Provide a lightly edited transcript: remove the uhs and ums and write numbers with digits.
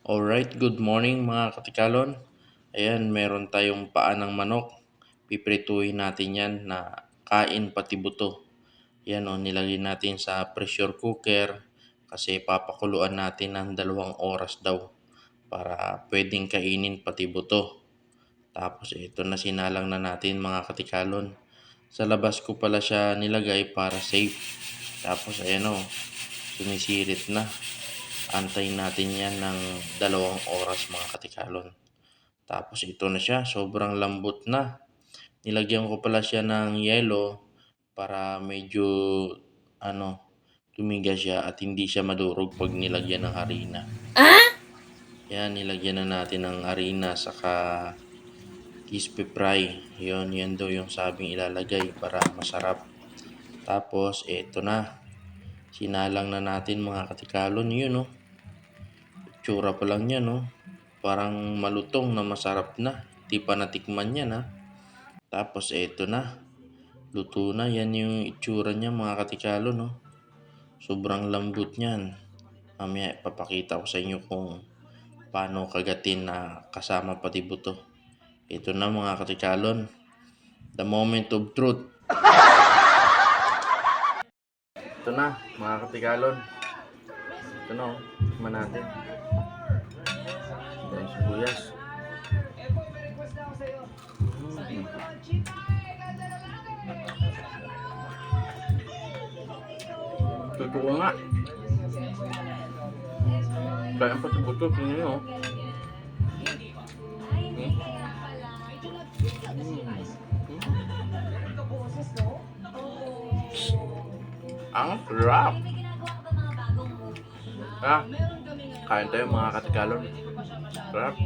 Alright, good morning mga katikalon. Ayan, meron tayong paa ng manok. Piprituhin natin yan na kain pati buto. Yan o, nilagay natin sa pressure cooker kasi papakuluan natin ng 2 oras daw para pwedeng kainin pati buto. Tapos ito na sinalang na natin mga katikalon. Sa labas ko pala siya nilagay para safe. Tapos ayan o, sumisirit na. Antayin natin yan ng 2 oras mga katikalon. Tapos ito na siya, sobrang lambot na. Nilagyan ko pala siya ng yelo para medyo tumigas siya at hindi siya madurog pag nilagyan ng harina. Yan, nilagyan na natin ng harina saka crispy fry. Yan daw yung sabing ilalagay para masarap. Tapos ito na. Sinalang na natin mga katikalon yun oh. Tsura pa lang yan, no? Parang malutong na masarap na. Di pa natikman yan, ha? Tapos eto na. Luto na. Yan yung itsura niya, mga katikalo, no? Sobrang lambot niyan. Mamaya ipapakita ko sa inyo kung paano kagatin na kasama pati buto. Ito na mga katikalon. The moment of truth. Ito na mga katikalon. Ito na, oh. Tikman natin. Dahil sibuyas. Totoo nga. Kaya ang pati buto, tingnan nyo. Ang sarap. Kain tayo mga katikalon. Sarap.